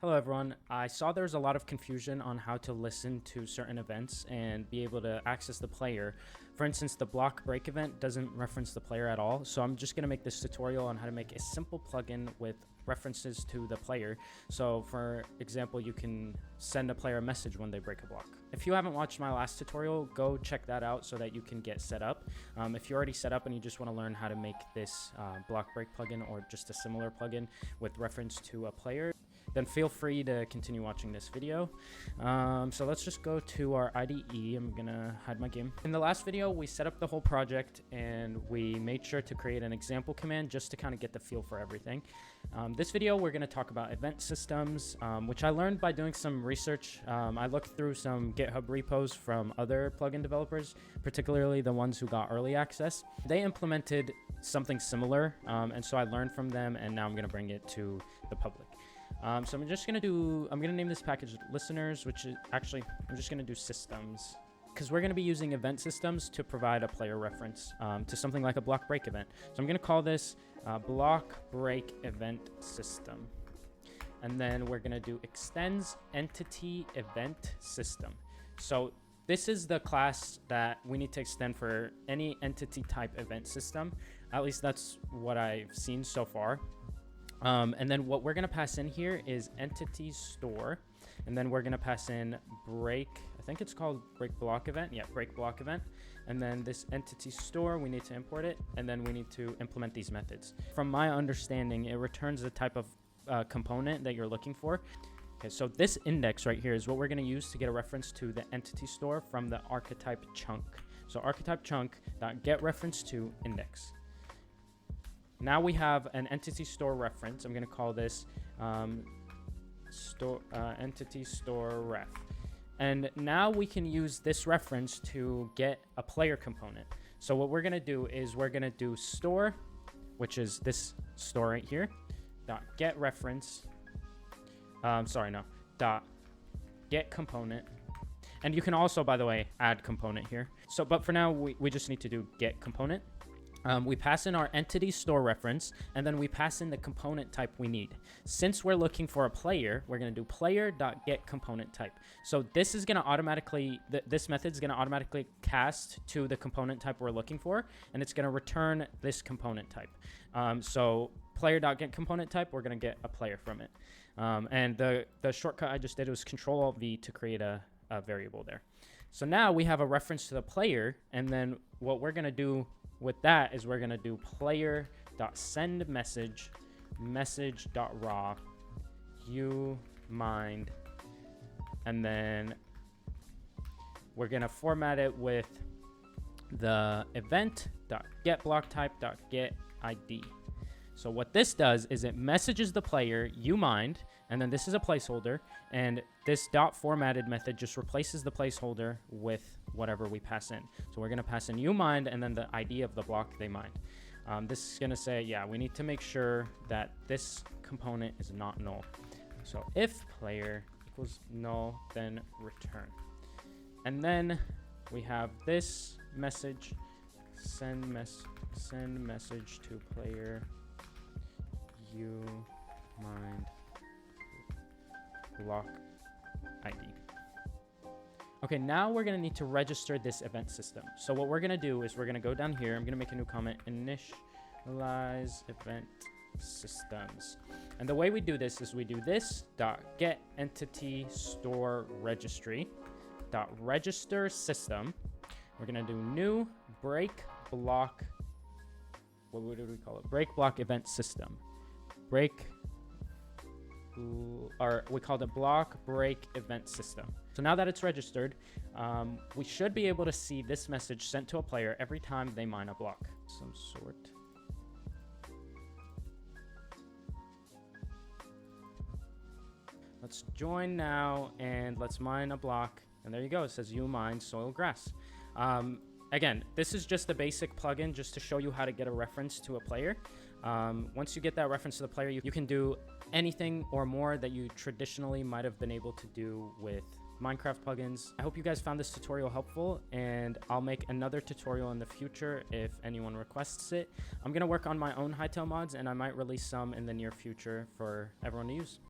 Hello everyone. I saw there's a lot of confusion on how to listen to certain events and be able to access the player. For instance, the block break event doesn't reference the player at all, so I'm just going to make this tutorial on how to make a simple plugin with references to the player. So for example, you can send a player a message when they break a block. If you haven't watched my last tutorial, go check that out so that you can get set up. If you're already set up and you just want to learn how to make this block break plugin or just a similar plugin with reference to a player, then feel free to continue watching this video. So let's just go to our IDE. I'm gonna hide my game. In the last video, we set up the whole project and we made sure to create an example command just to kind of get the feel for everything. This video, we're gonna talk about event systems, which I learned by doing some research. I looked through some GitHub repos from other plugin developers, particularly the ones who got early access. They implemented something similar, and so I learned from them, and now I'm gonna bring it to the public. So I'm gonna name this package listeners, which is actually, I'm just gonna do systems, because we're gonna be using event systems to provide a player reference to something like a block break event. So I'm gonna call this block break event system. And then we're gonna do extends entity event system. So this is the class that we need to extend for any entity type event system. At least that's what I've seen so far. And then what we're going to pass in here is entity store, and then we're going to pass in break, I think it's called break block event. Yeah, break block event. And then this entity store, we need to import it, and then we need to implement these methods. From my understanding, it returns the type of component that you're looking for. Okay, so this index right here is what we're going to use to get a reference to the entity store from the archetype chunk. So archetype chunk.get reference to index. Now we have an entity store reference. I'm going to call this entity store ref. And now we can use this reference to get a player component. So what we're going to do is we're going to do store, which is this store right here, dot get reference. Dot get component. And you can also, by the way, add component here. So, but for now, we just need to do get component. We pass in our entity store reference, and then we pass in the component type we need. Since we're looking for a player, we're going to do player.getComponentType. So this is going to automatically, this method is going to automatically cast to the component type we're looking for, and it's going to return this component type. So player.getComponentType, we're going to get a player from it. And the shortcut I just did was Control-Alt-V to create a variable there. So now we have a reference to the player, and then what we're going to do with that is we're going to do player.sendMessage message.raw you mind, and then we're going to format it with the event.getBlockType.getID. So what this does is it messages the player you mind, and then this is a placeholder, and this dot formatted method just replaces the placeholder with whatever we pass in. So we're going to pass in you mind and then the ID of the block they mind. This is going to say, yeah, we need to make sure that this component is not null. So if player equals null, then return. And then we have this message, send message to player you mind block ID. Okay, now we're going to need to register this event system. So what we're going to do is we're going to go down here. I'm going to make a new comment, initialize event systems. And the way we do this is we do this dot get entity store registry dot register system. We're going to do new break block, what would we call it? Break block event system. Or we called it block break event system. So now that it's registered, we should be able to see this message sent to a player every time they mine a block of some sort. Let's join now and let's mine a block. And there you go. It says you mine soil grass. Again, this is just a basic plugin just to show you how to get a reference to a player. Once you get that reference to the player, you can do anything or more that you traditionally might have been able to do with Minecraft plugins. I hope you guys found this tutorial helpful, and I'll make another tutorial in the future if anyone requests it. I'm going to work on my own Hytale mods, and I might release some in the near future for everyone to use.